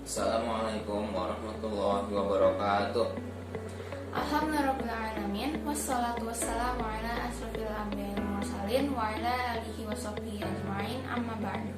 Assalamualaikum warahmatullahi wabarakatuh. Alhamdulillahirrahmanirrahim. Wassalatu wassalamu ala asrofil anbiya'i wal mursalin wa ala alihi wa sahbihi ajma'in, amma ba'du.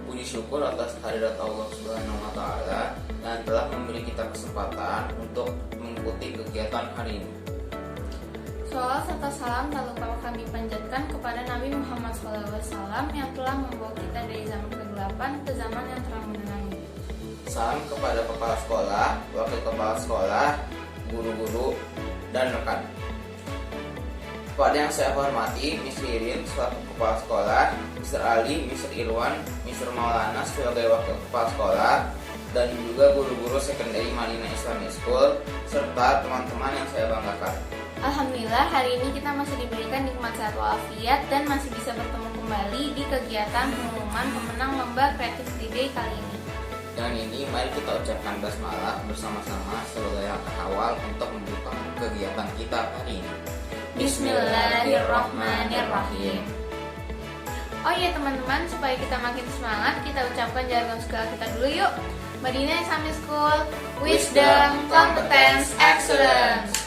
Puji syukur atas kehadirat Allah Subhanahu wa taala yang telah memberi kita kesempatan untuk mengikuti kegiatan hari ini. Sholawat serta salam tak lupa kami panjatkan kepada Nabi Muhammad SAW yang telah membawa kita dari zaman kegelapan ke zaman yang terang benderang. Salam kepada kepala sekolah, wakil kepala sekolah, guru-guru, dan rekan. Kepada yang saya hormati, Miss Irin selaku kepala sekolah, Mr. Ali, Mr. Irwan, Mr. Maulana sebagai wakil kepala sekolah, dan juga guru-guru sekunderi Madinah Islamic School, serta teman-teman yang saya banggakan. Alhamdulillah, hari ini kita masih diberikan nikmat sehat walafiat dan masih bisa bertemu kembali di kegiatan pengumuman pemenang lomba Creativity Day kali ini. Dengan ini, mari kita ucapkan basmalah bersama-sama sebagai langkah awal untuk membuka kegiatan kita hari ini. Bismillahirrahmanirrahim. Oh iya teman-teman, supaya kita makin semangat, kita ucapkan jargon sekolah kita dulu yuk. Madinah Islamic School, Wisdom, Competence, Excellence.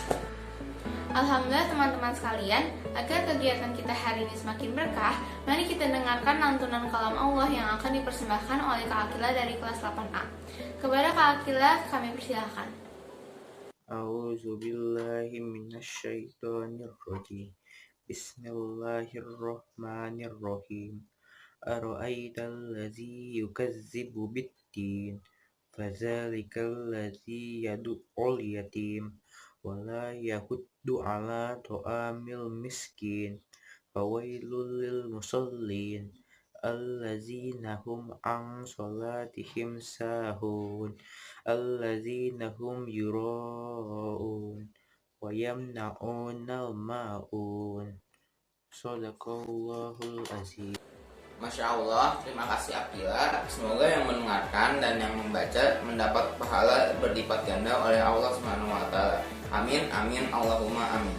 Alhamdulillah teman-teman sekalian, agar kegiatan kita hari ini semakin berkah, mari kita dengarkan lantunan kalam Allah yang akan dipersembahkan oleh Kak Akila dari kelas 8A. Kepada Kak Akila, kami persilahkan. A'udzubillahi minasyaitonirrajim. Bismillahirrahmanirrahim. Ara'aital ladzi yukazzibu biddin, fadzalikal ladzi yad'ul yatim wa la yahuddu 'ala ta'amil miskin, fawailul lil musallin allazina hum an salatihim sahun allazina hum yura'un wa yamna'unal ma'un. Shadaqallahul azim. Masya Allah, terima kasih Akila. Semoga yang mendengarkan dan yang membaca mendapat pahala berlipat ganda oleh Allah Subhanahu wa taala. Amin, amin, Allahumma amin.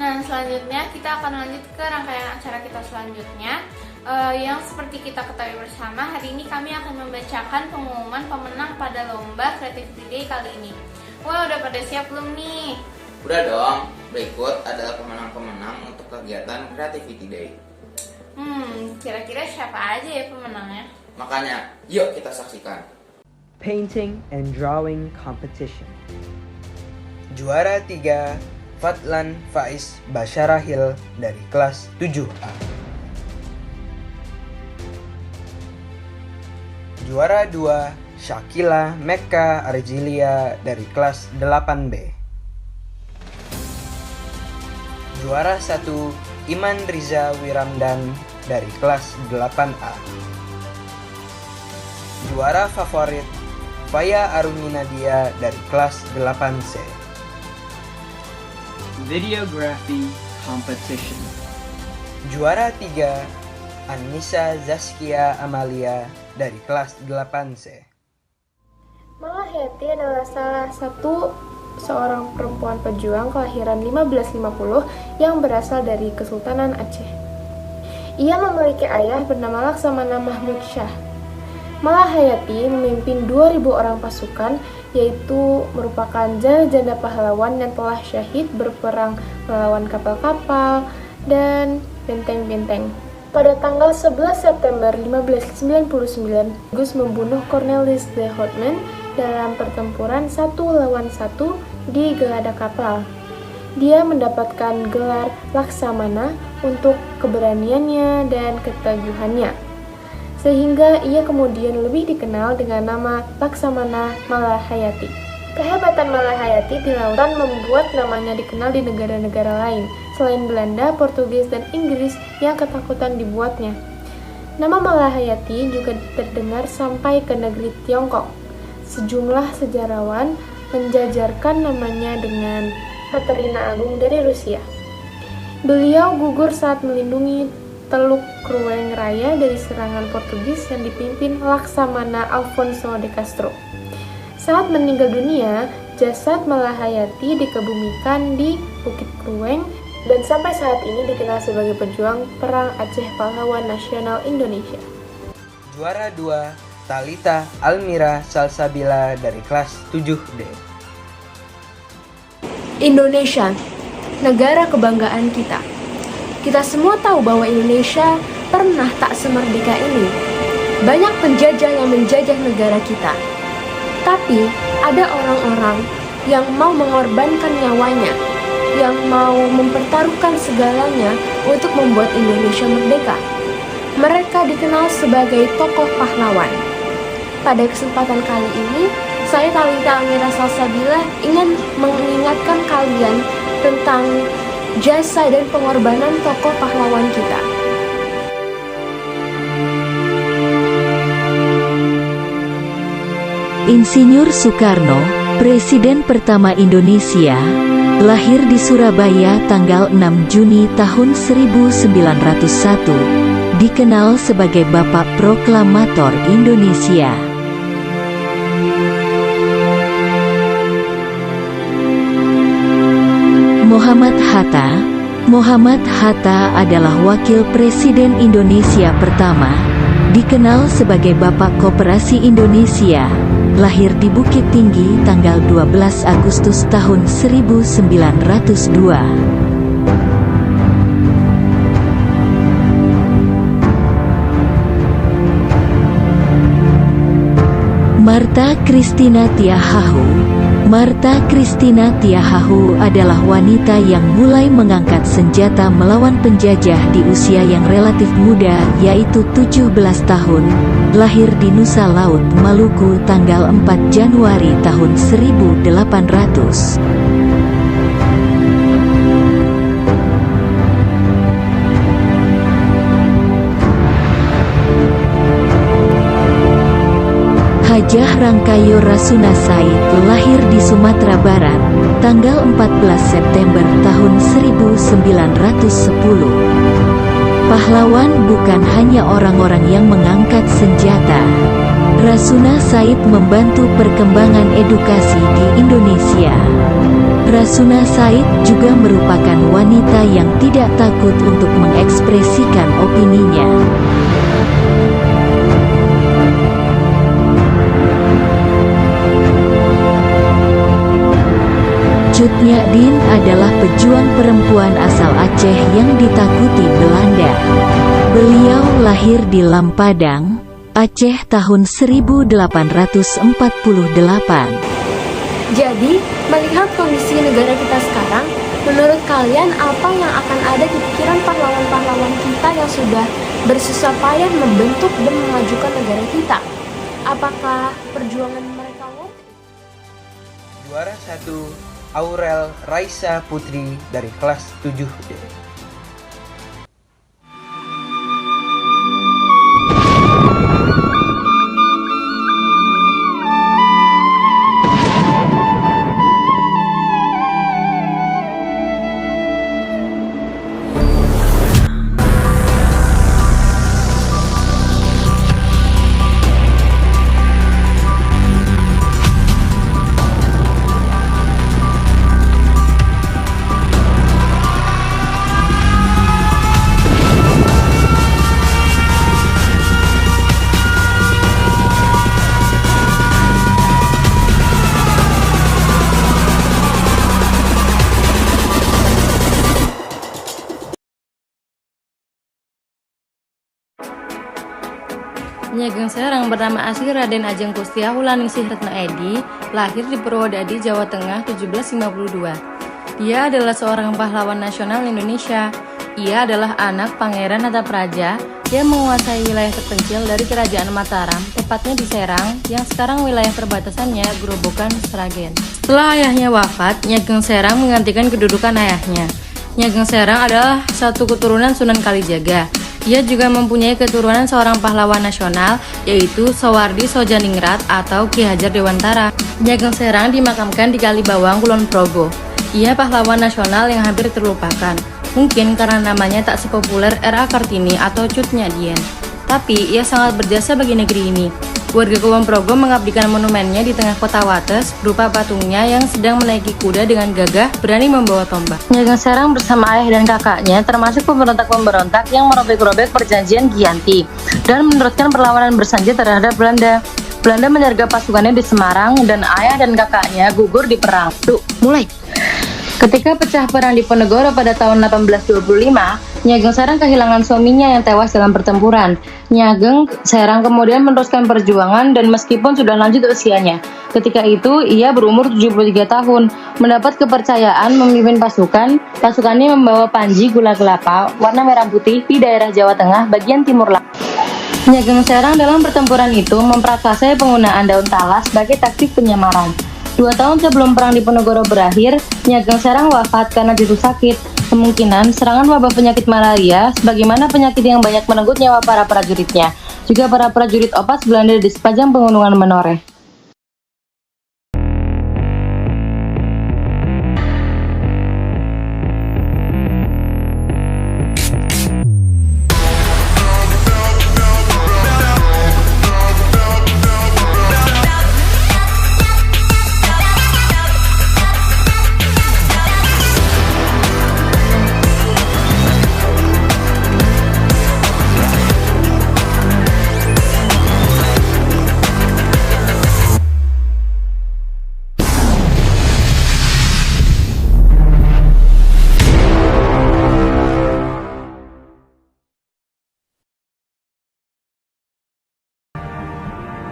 Nah, selanjutnya kita akan lanjut ke rangkaian acara kita selanjutnya. Yang seperti kita ketahui bersama, hari ini kami akan membacakan pengumuman pemenang pada lomba Creativity Day kali ini. Wah, udah pada siap belum nih? Udah dong, berikut adalah pemenang-pemenang untuk kegiatan Creativity Day. Kira-kira siapa aja ya pemenangnya? Makanya, yuk kita saksikan. Painting and Drawing Competition. Juara 3, Fadlan Faiz Basyarahil dari kelas 7A. Juara 2, Syakila Mekka Arjilia dari kelas 8B. Juara 1, Iman Riza Wiramdan dari kelas 8A. Juara favorit, Faya Arumi Nadia dari kelas 8C. Videography Competition. Juara 3, Anissa Zaskia Amalia dari kelas 8C. Malaheti adalah salah satu seorang perempuan pejuang kelahiran 1550 yang berasal dari Kesultanan Aceh. Ia memiliki ayah bernama Laksamana Mahmud Shah. Malahayati memimpin 2000 orang pasukan, yaitu merupakan janda-janda pahlawan yang telah syahid berperang melawan kapal-kapal dan benteng-benteng. Pada tanggal 11 September 1599, Gus membunuh Cornelis de Houtman dalam pertempuran 1 lawan 1 di gelada kapal. Dia mendapatkan gelar Laksamana untuk keberaniannya dan keteguhannya, sehingga ia kemudian lebih dikenal dengan nama Laksamana Malahayati. Kehebatan Malahayati di lautan membuat namanya dikenal di negara-negara lain, selain Belanda, Portugis, dan Inggris yang ketakutan dibuatnya. Nama Malahayati juga terdengar sampai ke negeri Tiongkok. Sejumlah sejarawan menjajarkan namanya dengan Katerina Agung dari Rusia. Beliau gugur saat melindungi Teluk Krueng Raya dari serangan Portugis yang dipimpin Laksamana Alfonso de Castro. Saat meninggal dunia, jasad Malahayati dikebumikan di Bukit Krueng dan sampai saat ini dikenal sebagai pejuang Perang Aceh Pahlawan Nasional Indonesia. Juara 2, Talita Almira Salsabila dari kelas 7D. Indonesia, negara kebanggaan kita. Kita semua tahu bahwa Indonesia pernah tak semerdeka ini. Banyak penjajah yang menjajah negara kita. Tapi ada orang-orang yang mau mengorbankan nyawanya, yang mau mempertaruhkan segalanya untuk membuat Indonesia merdeka. Mereka dikenal sebagai tokoh pahlawan. Pada kesempatan kali ini, saya Talita Almira Salsabila ingin mengingatkan kalian tentang jasa dan pengorbanan tokoh pahlawan kita. Insinyur Soekarno, Presiden pertama Indonesia, lahir di Surabaya tanggal 6 Juni tahun 1901, dikenal sebagai Bapak Proklamator Indonesia. Muhammad Hatta adalah Wakil Presiden Indonesia pertama, dikenal sebagai Bapak Koperasi Indonesia, lahir di Bukit Tinggi tanggal 12 Agustus tahun 1902. Martha Christina Tiahahu adalah wanita yang mulai mengangkat senjata melawan penjajah di usia yang relatif muda, yaitu 17 tahun, lahir di Nusa Laut, Maluku tanggal 4 Januari tahun 1800. Hajah Rangkayo Rasuna Said lahir di Sumatera Barat, tanggal 14 September tahun 1910. Pahlawan bukan hanya orang-orang yang mengangkat senjata. Rasuna Said membantu perkembangan edukasi di Indonesia. Rasuna Said juga merupakan wanita yang tidak takut untuk mengekspresikan opininya. Cut Nyak Dien adalah pejuang perempuan asal Aceh yang ditakuti Belanda. Beliau lahir di Lampadang, Aceh tahun 1848. Jadi, melihat kondisi negara kita sekarang, menurut kalian apa yang akan ada di pikiran pahlawan-pahlawan kita yang sudah bersusah payah membentuk dan memajukan negara kita? Apakah perjuangan mereka worth it? Juara 1 Aurel Raisa Putri dari kelas 7D. Nyi Ageng Serang bernama asli Raden Ajeng Kustia Wulaningsih Retno Edi, lahir di Purwodadi, Jawa Tengah 1752. Ia adalah seorang pahlawan nasional Indonesia. Ia adalah anak Pangeran Natapraja yang menguasai wilayah terpencil dari Kerajaan Mataram, tepatnya di Serang, yang sekarang wilayah perbatasannya Grobogan, Sragen. Setelah ayahnya wafat, Nyi Ageng Serang menggantikan kedudukan ayahnya. Nyi Ageng Serang adalah satu keturunan Sunan Kalijaga. Ia juga mempunyai keturunan seorang pahlawan nasional, yaitu Sawardi Sojaningrat atau Ki Hajar Dewantara. Nyi Ageng Serang dimakamkan di Kalibawang, Kulon Progo. Ia pahlawan nasional yang hampir terlupakan, mungkin karena namanya tak sepopuler R.A. Kartini atau Cut Nyak Dien. Tapi ia sangat berjasa bagi negeri ini. Warga Kulon Progo mengabdikan monumennya di tengah kota Wates berupa patungnya yang sedang menaiki kuda dengan gagah berani membawa tombak. Nyai Ageng Serang bersama ayah dan kakaknya termasuk pemberontak-pemberontak yang merobek-robek perjanjian Giyanti dan meneruskan perlawanan bersenjata terhadap Belanda. Belanda menyergap pasukannya di Semarang dan ayah dan kakaknya gugur di perang. Mulai. Ketika pecah perang di Ponegoro pada tahun 1825, Nyai Ageng Serang kehilangan suaminya yang tewas dalam pertempuran. Nyai Ageng Serang kemudian meneruskan perjuangan dan meskipun sudah lanjut usianya, ketika itu ia berumur 73 tahun, mendapat kepercayaan memimpin pasukan. Pasukannya membawa panji gula kelapa warna merah putih di daerah Jawa Tengah bagian timur. Nyai Ageng Serang dalam pertempuran itu memprakarsai penggunaan daun talas sebagai taktik penyamaran. 2 tahun sebelum perang di Ponegoro berakhir, Nyai Ageng Serang wafat karena jatuh sakit. Kemungkinan serangan wabah penyakit malaria, sebagaimana penyakit yang banyak menenggut nyawa para prajuritnya, juga para prajurit Opas Belanda di sepanjang pegunungan Menoreh.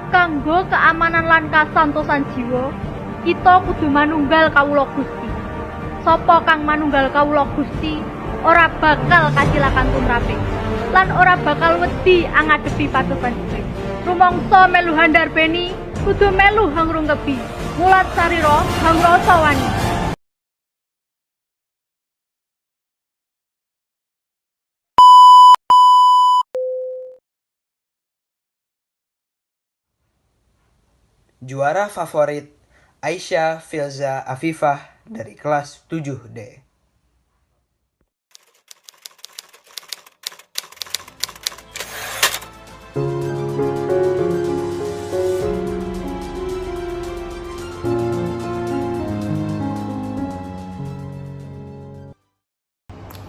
Kanggo keamanan lan kasantosan jiwa, kita kudu manunggal kawula Gusti. Sapa kang manunggal kawula Gusti, ora bakal kacilakan tumraping, lan ora bakal wedi angadepi patusan dhewe. Rumangsa melu handarbeni, kudu melu hangrungkebi. Mulat sarira hangrasa wani. Juara favorit Aisyah Filza Afifah dari kelas 7D.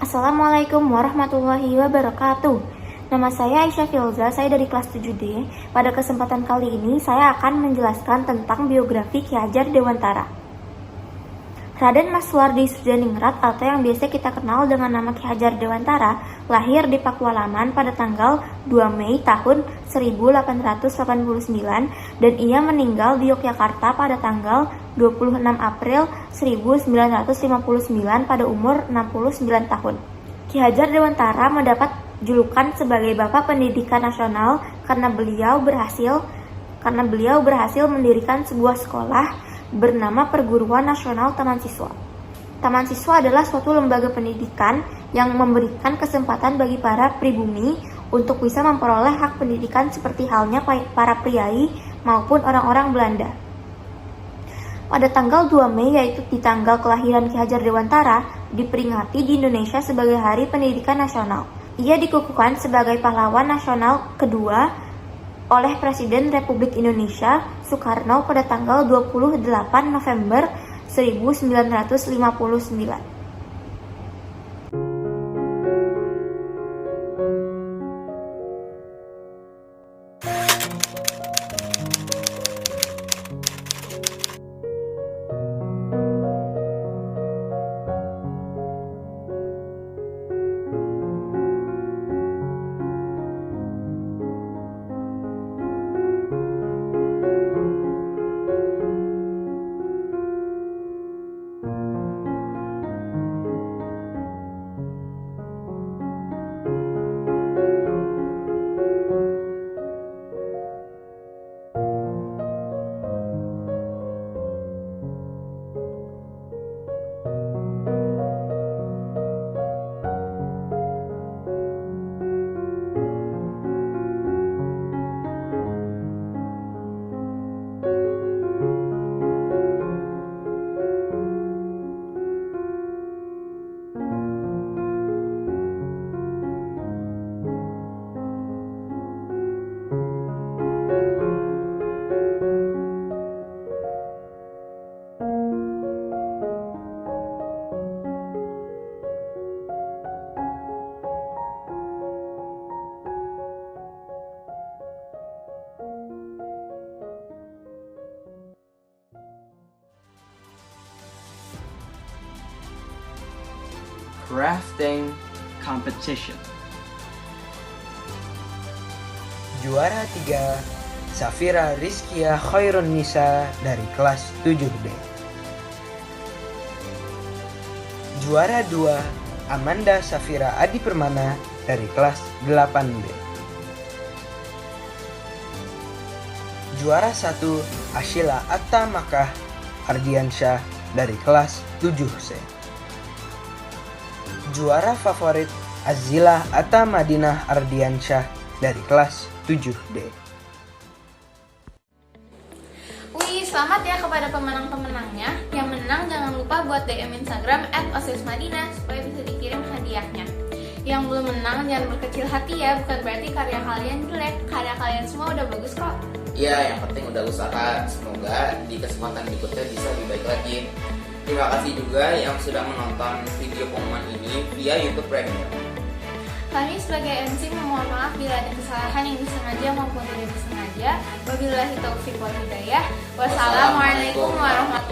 Assalamualaikum warahmatullahi wabarakatuh. Nama saya Aisyah Filza, saya dari kelas 7D. Pada kesempatan kali ini saya akan menjelaskan tentang biografi Ki Hajar Dewantara. Raden Maswardi Sudhaningrat atau yang biasa kita kenal dengan nama Ki Hajar Dewantara lahir di Pakualaman pada tanggal 2 Mei tahun 1889 dan ia meninggal di Yogyakarta pada tanggal 26 April 1959 pada umur 69 tahun. Ki Hajar Dewantara mendapat julukan sebagai Bapak Pendidikan Nasional karena beliau berhasil mendirikan sebuah sekolah bernama Perguruan Nasional Taman Siswa. Taman Siswa adalah suatu lembaga pendidikan yang memberikan kesempatan bagi para pribumi untuk bisa memperoleh hak pendidikan seperti halnya para priai maupun orang-orang Belanda. Pada tanggal 2 Mei, yaitu di tanggal kelahiran Ki Hajar Dewantara, diperingati di Indonesia sebagai Hari Pendidikan Nasional. Ia dikukuhkan sebagai pahlawan nasional kedua oleh Presiden Republik Indonesia Soekarno pada tanggal 28 November 1959. crafting competition. Juara 3, Safira Rizkia Khairun Nisa dari kelas 7D. Juara 2, Amanda Safira Adi Permana dari kelas 8D. Juara 1, Ashila Atta Makah Ardiansyah dari kelas 7C. Juara favorit, Azila Atta Madinah Ardiansyah dari kelas 7D. Wih, selamat ya kepada pemenang-pemenangnya. Yang menang jangan lupa buat DM Instagram @osismadinah supaya bisa dikirim hadiahnya. Yang belum menang jangan berkecil hati ya, bukan berarti karya kalian jelek. Karya kalian semua udah bagus kok. Iya, yang penting udah usaha. Semoga di kesempatan berikutnya bisa lebih baik lagi. Terima kasih juga yang sudah menonton video pengumuman ini via YouTube Premium. Kami sebagai MC memohon maaf bila ada kesalahan yang disengaja maupun tidak disengaja. Wabillahi taufiq wal hidayah. Wassalamualaikum warahmatullahi